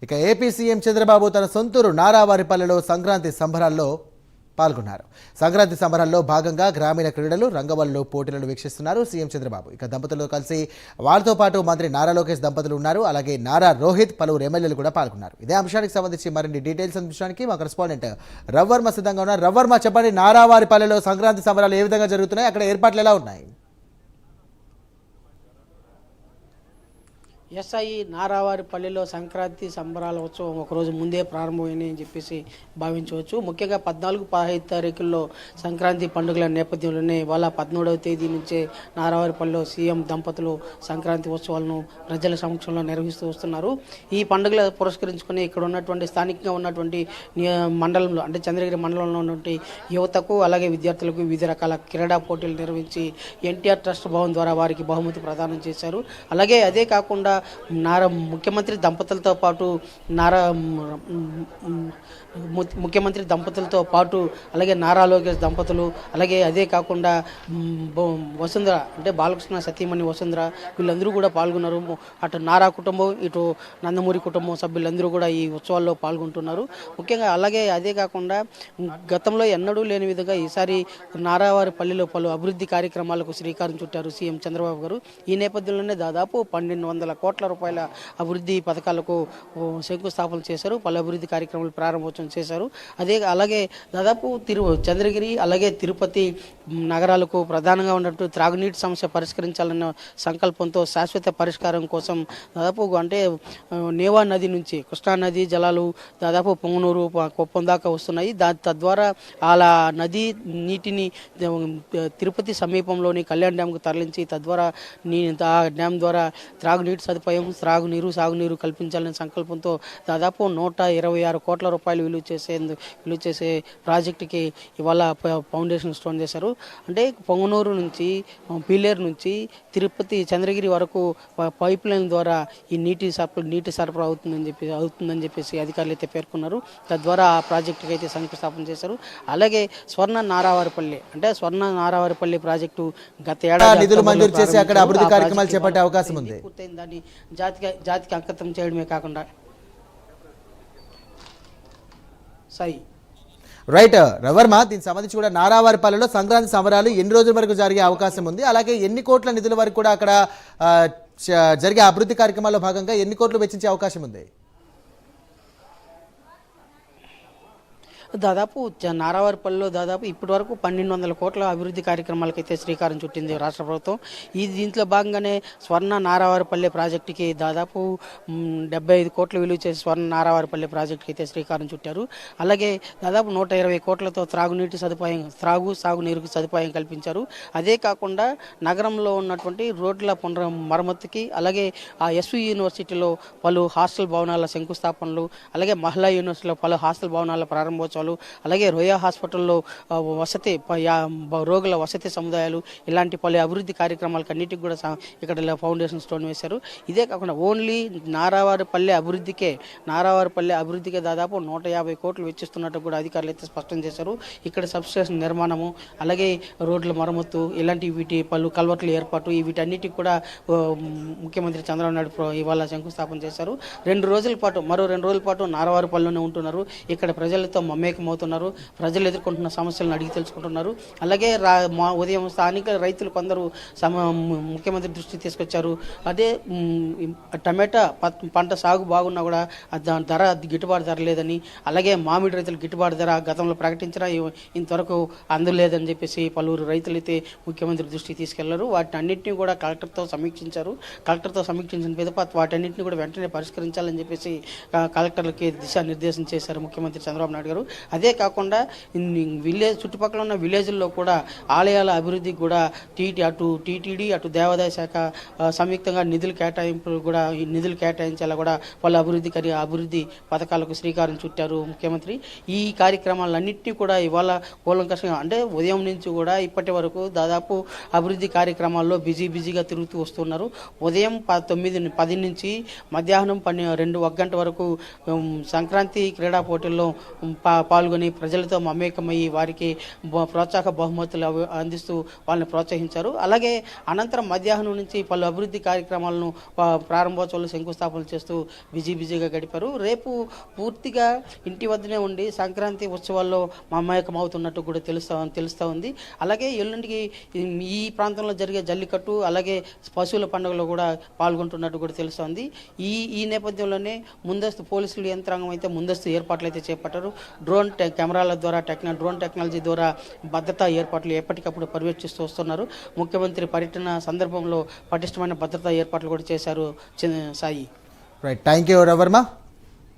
ఇక AP CM Chandrababu తన సొంతూరు నారావారిపల్లెలో సంక్రాంతి సంబరాల్లో పాల్గొన్నారు. సంక్రాంతి సంబరాల్లో భాగంగా గ్రామీణ క్రీడలు, రంగవల్లులో పోటీలను వీక్షిస్తున్నారు సీఎం చంద్రబాబు. ఇక దంపతులతో కలిసి వారితో పాటు మంత్రి నారా లోకేష్ దంపతులు ఉన్నారు. అలాగే నారా రోహిత్, పలువురు ఎమ్మెల్యేలు కూడా పాల్గొన్నారు. ఇదే అంశానికి సంబంధించి మరిన్ని డీటెయిల్స్ అందించడానికి మా కరెస్పాండెంట్ రవ్వర్మ సిద్ధంగా ఉన్నారు. రవ్వర్మ, చెప్పండి, నారావారిపల్లెలో సంక్రాంతి సంబరాలు ఏ విధంగా జరుగుతున్నాయి, అక్కడ ఏర్పాట్లు ఎలా ఉన్నాయి? ఎస్ఐ నారావారిపల్లిలో సంక్రాంతి సంబరాల ఉత్సవం ఒకరోజు ముందే ప్రారంభమైనాయి అని చెప్పేసి భావించవచ్చు. ముఖ్యంగా 14-15 తారీఖుల్లో సంక్రాంతి పండుగల నేపథ్యంలోనే ఇవాళ 17వ తేదీ నుంచే నారావారిపల్లిలో సీఎం దంపతులు సంక్రాంతి ఉత్సవాలను ప్రజల సమక్షంలో నిర్వహిస్తూ వస్తున్నారు. ఈ పండుగల పురస్కరించుకొని ఇక్కడ ఉన్నటువంటి స్థానికంగా ఉన్నటువంటి మండలంలో అంటే చంద్రగిరి మండలంలో ఉన్నటువంటి యువతకు అలాగే విద్యార్థులకు వివిధ రకాల క్రీడా పోటీలు నిర్వహించి ఎన్టీఆర్ ట్రస్ట్ భవన్ ద్వారా వారికి బహుమతి ప్రదానం చేశారు. అలాగే అదే కాకుండా ముఖ్యమంత్రి దంపతులతో పాటు అలాగే నారా లోకేష్ దంపతులు, అలాగే అదే కాకుండా వసుంధర అంటే బాలకృష్ణ సతీమణి వసుంధర, వీళ్ళందరూ కూడా పాల్గొన్నారు. అటు నారా కుటుంబం, ఇటు నందమూరి కుటుంబం సభ్యులందరూ కూడా ఈ ఉత్సవాల్లో పాల్గొంటున్నారు. ముఖ్యంగా అలాగే అదే కాకుండా గతంలో ఎన్నడూ లేని విధంగా ఈసారి నారావారిపల్లిలో పలు అభివృద్ధి కార్యక్రమాలకు శ్రీకారం చుట్టారు సీఎం చంద్రబాబు గారు. ఈ నేపథ్యంలోనే దాదాపు 1200 కోట్ల రూపాయల అభివృద్ధి పథకాలకు శంకుస్థాపన చేశారు. పలు అభివృద్ధి కార్యక్రమాలు ప్రారంభోత్సవం చేశారు. అలాగే దాదాపు చంద్రగిరి అలాగే తిరుపతి నగరాలకు ప్రధానంగా ఉన్నట్టు త్రాగునీటి సమస్య పరిష్కరించాలన్న సంకల్పంతో శాశ్వత పరిష్కారం కోసం దాదాపు అంటే నేవా నది నుంచి కృష్ణా నది జలాలు దాదాపు పొంగనూరు, కుప్పం దాకా వస్తున్నాయి. తద్వారా అలా నది నీటిని తిరుపతి సమీపంలోని కళ్యాణ్ డ్యాంకు తరలించి తద్వారా ఆ డ్యామ్ ద్వారా త్రాగునీటి సదుపాయం, సాగునీరు కల్పించాలనే సంకల్పంతో దాదాపు 126 కోట్ల రూపాయలు విలువ చేసే ప్రాజెక్టుకి ఇవాళ ఫౌండేషన్ స్టోన్ చేశారు. అంటే పొంగనూరు నుంచి పీలేరు నుంచి తిరుపతి చంద్రగిరి వరకు పైప్ లైన్ ద్వారా ఈ నీటి సరఫరా అవుతుందని చెప్పేసి అధికారులు అయితే పేర్కొన్నారు. తద్వారా ఆ ప్రాజెక్టుకి అయితే శంకుస్థాపన చేశారు. అలాగే స్వర్ణ నారావారిపల్లి ప్రాజెక్టు గత ఏడాది నిధులు మంజూరు చేసి అక్కడ అభివృద్ధి కార్యక్రమాలు చేపట్టే అవకాశం ఉంది. దాన్ని జాతికి అంకితం చేయడమే కాకుండా రైట్ రవర్మ, దీనికి సంబంధించి కూడా నారావారిపల్లెలో సంక్రాంతి సంబరాలు ఎన్ని రోజుల వరకు జరిగే అవకాశం ఉంది, అలాగే ఎన్ని కోట్ల నిధుల వరకు కూడా అక్కడ జరిగే అభివృద్ధి కార్యక్రమాల్లో భాగంగా ఎన్ని కోట్లు వెచ్చించే అవకాశం ఉంది? దాదాపు నారావారిపల్లిలో దాదాపు ఇప్పటి వరకు 1200 కోట్ల అభివృద్ధి కార్యక్రమాలకైతే శ్రీకారం చుట్టింది రాష్ట్ర ప్రభుత్వం. దీంట్లో భాగంగానే స్వర్ణ నారావారిపల్లి ప్రాజెక్టుకి దాదాపు 75 కోట్లు విలువ చేసి స్వర్ణ నారావారిపల్లి ప్రాజెక్టుకి అయితే శ్రీకారం చుట్టారు. అలాగే దాదాపు 120 కోట్లతో సాగునీరుకి సదుపాయం కల్పించారు. అదే కాకుండా నగరంలో ఉన్నటువంటి రోడ్ల మరమ్మతుకి అలాగే ఆ ఎస్వి యూనివర్సిటీలో పలు హాస్టల్ భవనాల శంకుస్థాపనలు, అలాగే మహిళా యూనివర్సిటీలో పలు హాస్టల్ భవనాల ప్రారంభోత్సవాలు, అలాగే రోయా హాస్పిటల్లో రోగుల వసతి సముదాయాలు, ఇలాంటి పలు అభివృద్ధి కార్యక్రమాలకు అన్నిటికి కూడా ఇక్కడ ఫౌండేషన్ స్టోన్ వేశారు. ఇదే కాకుండా ఓన్లీ నారావారిపల్లి అభివృద్ధికే దాదాపు 150 కోట్లు వెచ్చిస్తున్నట్టు కూడా అధికారులు అయితే స్పష్టం చేశారు. ఇక్కడ సబ్స్టేషన్ నిర్మాణము, అలాగే రోడ్ల మరమ్మతు, ఇలాంటి పలు కల్వర్ట్ల ఏర్పాటు, వీటన్నిటికి కూడా ముఖ్యమంత్రి చంద్రబాబు నాయుడు ఇవాళ శంకుస్థాపన చేశారు. మరో 2 రోజుల పాటు నారావారిపల్లిలోనే ఉంటున్నారు. ఇక్కడ ప్రజలతో మమేకమవుతున్నారు. ప్రజలు ఎదుర్కొంటున్న సమస్యలను అడిగి తెలుసుకుంటున్నారు. అలాగే ఉదయం స్థానిక రైతులు కొందరు ముఖ్యమంత్రి దృష్టి తీసుకొచ్చారు. అదే టమాటా పంట సాగు బాగున్నా కూడా ధర గిట్టుబాటు ధర లేదని, అలాగే మామిడి రైతులు గిట్టుబాటు ధర గతంలో ప్రకటించినా ఇంతవరకు అందలేదని చెప్పేసి పలువురు రైతులైతే ముఖ్యమంత్రి దృష్టికి తీసుకెళ్లారు. వాటిని అన్నింటినీ కూడా కలెక్టర్తో సమీక్షించారు. కలెక్టర్తో సమీక్షించిన పిదప వాటన్నింటినీ కూడా వెంటనే పరిష్కరించాలని చెప్పేసి కలెక్టర్లకి దిశానిర్దేశం చేశారు ముఖ్యమంత్రి చంద్రబాబు నాయుడు గారు. అదే కాకుండా చుట్టుపక్కల ఉన్న విలేజ్ల్లో కూడా ఆలయాల అభివృద్ధికి కూడా టీటీడీ అటు దేవాదాయ శాఖ సంయుక్తంగా నిధులు కేటాయించేలా కూడా వాళ్ళ అభివృద్ధి పథకాలకు శ్రీకారం చుట్టారు ముఖ్యమంత్రి. ఈ కార్యక్రమాలన్నింటినీ కూడా ఇవాళ కూలంకషంగా అంటే ఉదయం నుంచి కూడా ఇప్పటి వరకు దాదాపు అభివృద్ధి కార్యక్రమాల్లో బిజీగా తిరుగుతూ వస్తున్నారు. ఉదయం 9-10 నుంచి మధ్యాహ్నం 1 గంట వరకు సంక్రాంతి క్రీడా పోటీల్లో పాల్గొని ప్రజలతో మమేకమయ్యి వారికి ప్రోత్సాహక బహుమతులు అందిస్తూ వాళ్ళని ప్రోత్సహించారు. అలాగే అనంతరం మధ్యాహ్నం నుంచి పలు అభివృద్ధి కార్యక్రమాలను ప్రారంభోత్సవాలు శంకుస్థాపనలు చేస్తూ బిజీగా గడిపారు. రేపు పూర్తిగా ఇంటి వద్దనే ఉండి సంక్రాంతి ఉత్సవాల్లో మమేకం అవుతున్నట్టు కూడా తెలుస్తూ ఉంది. అలాగే ఎల్లుండికి ఈ ప్రాంతంలో జరిగే జల్లికట్టు అలాగే పశువుల పండుగలో కూడా పాల్గొంటున్నట్టు కూడా తెలుస్తోంది. ఈ నేపథ్యంలోనే ముందస్తు పోలీసులు యంత్రాంగం అయితే ముందస్తు ఏర్పాట్లు అయితే చేపట్టారు. కెమెరాల ద్వారా డ్రోన్ టెక్నాలజీ ద్వారా భద్రతా ఏర్పాట్లు ఎప్పటికప్పుడు పర్యవేక్షిస్తూ వస్తున్నారు. ముఖ్యమంత్రి పర్యటన సందర్భంలో పటిష్టమైన భద్రతా ఏర్పాట్లు కూడా చేశారు సాయి. Right, thank you రవర్మ.